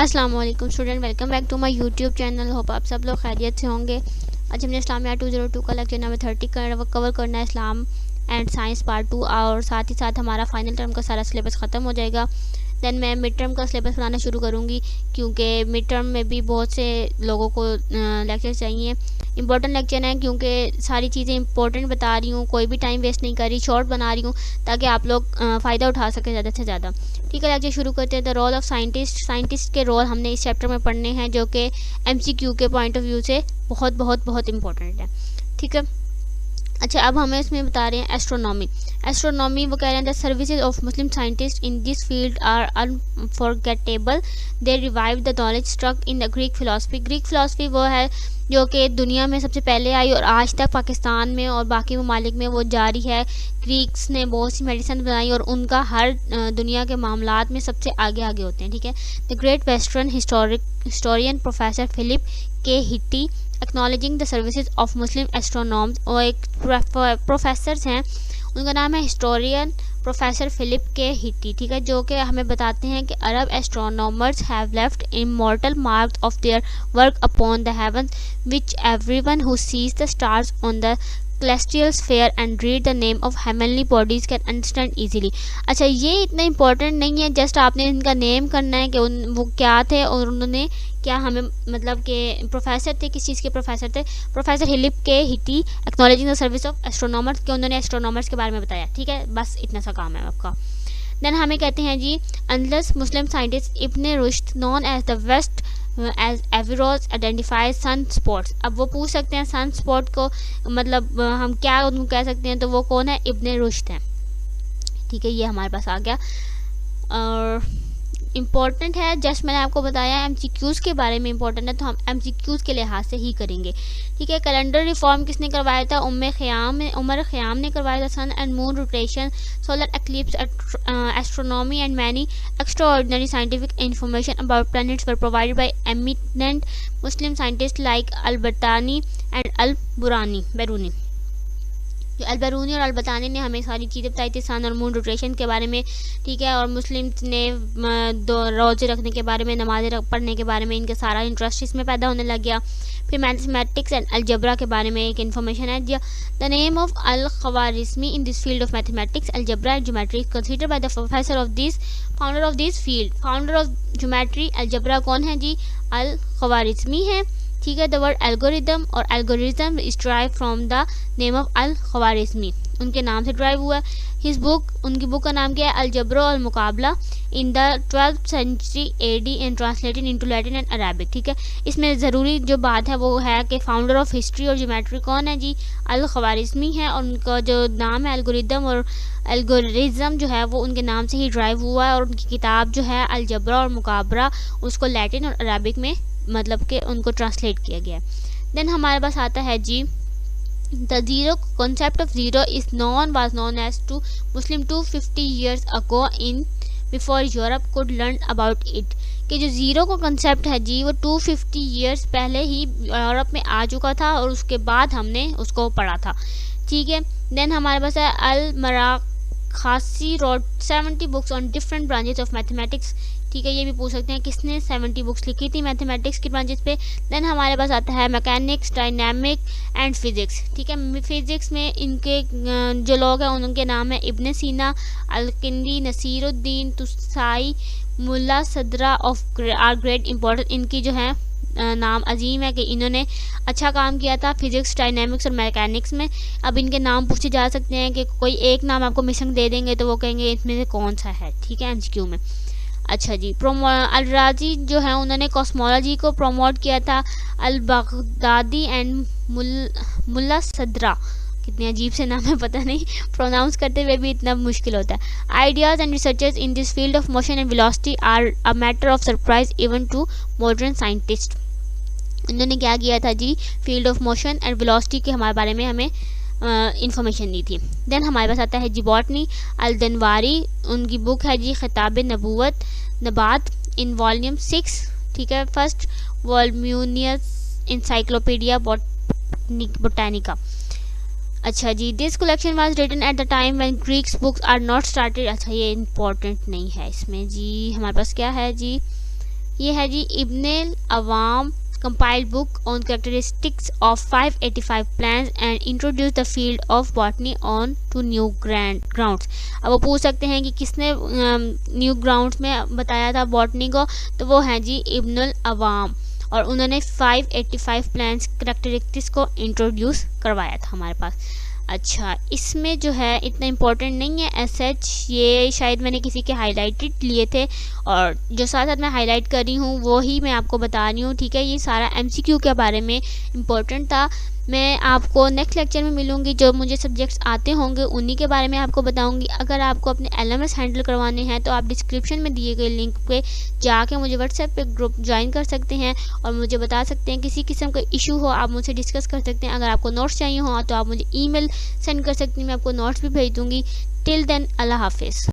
अस्सलाम वालेकुम student, welcome back to my YouTube channel. Hope आप सब लोग खैरियत से होंगे। आज हमने इस्लामिया 202 का लेक्चर नंबर 30 कवर करना है, इस्लाम एंड साइंस पार्ट 2, और साथ ही साथ हमारा फाइनल टर्म का सारा सिलेबस ख़त्म हो जाएगा। देन मैं मिड टर्म का सिलेबस बनाना शुरू करूँगी, क्योंकि मिड टर्म में भी बहुत से लोगों को लेक्चर चाहिए। इंपॉर्टेंट लेक्चर हैं, क्योंकि सारी चीज़ें इंपॉर्टेंट बता रही हूँ, कोई भी टाइम वेस्ट नहीं कर रही, शॉर्ट बना रही हूँ ताकि आप लोग फ़ायदा उठा सकें ज़्यादा से ज़्यादा। ठीक है, लेक्चर शुरू करते हैं। द रोल ऑफ साइंटिस्ट के रोल हमने इस चैप्टर में पढ़ने हैं, जो कि MCQ के पॉइंट ऑफ व्यू से बहुत बहुत बहुत इंपॉर्टेंट है। ठीक है, अच्छा, अब हमें इसमें बता रहे हैं एस्ट्रोनॉमी वो कह रहे हैं the services of Muslim scientist in this field are unforgettable. They revive the knowledge struck in the Greek philosophy वो है जो कि दुनिया में सबसे पहले आई और आज तक पाकिस्तान में और बाकी ममालिक में वो जारी है। ग्रीक्स ने बहुत सी मेडिसिन बनाई और उनका हर दुनिया के मामलात में सबसे आगे होते हैं। ठीक है, the great western historian professor Philip K Hitti acknowledging the services of Muslim astronomers, और एक प्रोफेसर हैं, उनका नाम है हिस्टोरियन प्रोफेसर फिलिप के हिट्टी। ठीक है, जो कि हमें बताते हैं कि Arab astronomers have left immortal marks of their work upon the heavens, which everyone who sees the stars on the celestial sphere and read the name of heavenly bodies can understand easily। अच्छा, ये इतना important नहीं है, just आपने इनका name करना है कि वो क्या थे और उन्होंने क्या हमें मतलब कि प्रोफेसर थे, किस चीज़ के प्रोफेसर थे। Professor Philip K Hitti acknowledging the service of astronomers, के उन्होंने एस्ट्रोनॉमर्स के बारे में बताया। ठीक है, बस इतना सा काम है आपका। देन हमें कहते हैं जी, unless Muslim scientist Ibn Rushd known as the west as Averroes identify sun spots. अब वो पूछ सकते हैं सन स्पॉट को मतलब हम क्या उनको कह सकते हैं, तो वो कौन है, इब्न रुश्द हैं। ठीक है, ये हमारे पास आ गया और इम्पॉर्टेंट है। जस्ट मैंने आपको बताया MCQs के बारे में इम्पॉर्टेंट है, तो हम MCQs के लिहाज से ही करेंगे। ठीक है, कैलेंडर रिफॉर्म किसने करवाया था, उमर ख़याम ने करवाया था। Sun and moon rotation, solar eclipse, astronomy and many extraordinary scientific information about planets were provided by eminent Muslim scientists like al-Battani and al-Biruni। Al-Biruni और अल-बतानी ने हमें सारी चीज़ें बताई थी, सन और मून रोटेशन के बारे में। ठीक है, और मुस्लिम ने दो रोज़े रखने के बारे में, नमाज़ें पढ़ने के बारे में, इनका सारा इंटरेस्ट इसमें पैदा होने लग गया। फिर मैथमेटिक्स एंड अलजबरा के बारे में एक इन्फॉर्मेशन है। The name of Al-Khwarizmi in this field of mathematics algebra and geometry considered by the professor of this founder of this field. Founder of geometry algebra कौन है जी, अल-ख़वारिज़मी है। ठीक है, द वर्ड एल्गोरिदम और algorism is drive from the name of Al-Khwarizmi, उनके नाम से ड्राइव हुआ है। हिज बुक, उनकी बुक का नाम क्या है, अलजबर और मुकाबला, in the 12th century AD and translated into Latin and Arabic. ठीक है, इसमें ज़रूरी जो बात है वो है कि फाउंडर ऑफ हिस्ट्री और ज्योमेट्री कौन है जी, अल-ख़वारिज़मी है, और उनका जो नाम है एल्गोरिदम और एल्गोरिज्म जो है वो उनके नाम से ही ड्राइव हुआ है। और उनकी किताब जो है अलजबर और मुकाबला, उसको लैटिन और अरबिक में मतलब कि उनको ट्रांसलेट किया गया है। देन हमारे पास आता है जी, the zero concept of zero is was known as to Muslim 250 years ago in before Europe could learn about it. कि जो ज़ीरो का कंसेप्ट है जी, वो 250 years पहले ही यूरोप में आ चुका था और उसके बाद हमने उसको पढ़ा था। ठीक है, देन हमारे पास है Al-Marrakushi wrote 70 books on different branches of mathematics. ठीक है, ये भी पूछ सकते हैं किसने 70 बुक्स लिखी थी मैथमेटिक्स की ब्रांचेस पे। देन हमारे पास आता है मैकेनिक्स, डायनामिक एंड फिज़िक्स। ठीक है, फिज़िक्स में इनके जो लोग हैं उनके नाम है इब्न सीना, अल-किंदी, नसीरुद्दीन तुसाई, मुल्ला सदरा ऑफ आर ग्रेट इंपॉर्टेंट। इनकी जो है नाम अजीम है कि इन्होंने अच्छा काम किया था फिज़िक्स, डायनामिक्स और मैकेनिक्स में। अब इनके नाम पूछे जा सकते हैं कि कोई एक नाम आपको मिसिंग दे देंगे तो वो कहेंगे इसमें से कौन सा है। ठीक है, MCQ में। अच्छा जी, अल-राजी जो है उन्होंने कॉस्मोलॉजी को प्रमोट किया था। अल-बगदादी एंड मुल्ला सदरा, कितने अजीब से नाम है, पता नहीं प्रोनाउंस करते हुए भी इतना मुश्किल होता है। Ideas and researchers in this field of motion and velocity are a matter of surprise even to modern scientist. उन्होंने क्या किया था जी, field of motion and velocity के हमारे बारे में हमें इंफॉर्मेशन दी थी। देन हमारे पास आता है जी बॉटनी, अल-दनवारी, उनकी बुक है जी खिताब नबूवत नबात इन वॉल्यूम 6। ठीक है, फर्स्ट वॉल्यूमियस इंसाइक्लोपीडिया बोटानिका। अच्छा जी, this collection was written at the time when Greeks books are not started. अच्छा, ये इंपॉर्टेंट नहीं है इसमें जी। हमारे पास क्या है जी, ये है जी इब्न अवाम compiled book on characteristics of 585 plants and introduce the field of botany on to new grounds। अब वो पूछ सकते हैं कि किसने न्यू ग्राउंड्स में बताया था बॉटनी को, तो वो है जी इब्न अवाम, और उन्होंने 585 प्लांट्स करैक्टरिस्टिक्स को इंट्रोड्यूस करवाया था हमारे पास। अच्छा, इसमें जो है इतना इम्पोर्टेंट नहीं है एज सच, ये शायद मैंने किसी के हाईलाइटेड लिए थे, और जो साथ साथ मैं हाईलाइट कर रही हूँ वो ही मैं आपको बता रही हूँ, ठीक है। ये सारा एमसीक्यू के बारे में इम्पोर्टेंट था। मैं आपको नेक्स्ट लेक्चर में मिलूँगी, जो मुझे सब्जेक्ट्स आते होंगे उन्हीं के बारे में आपको बताऊँगी। अगर आपको अपने LMS हैंडल करवाने हैं तो आप डिस्क्रिप्शन में दिए गए लिंक पे जाके मुझे व्हाट्सएप पे ग्रुप ज्वाइन कर सकते हैं और मुझे बता सकते हैं। किसी किस्म का इशू हो आप मुझसे डिस्कस कर सकते हैं। अगर आपको नोट्स चाहिए हो तो आप मुझे ईमेल सेंड कर सकती हैं, मैं आपको नोट्स भी भेज दूँगी। टिल देन, अल्लाह हाफिज़।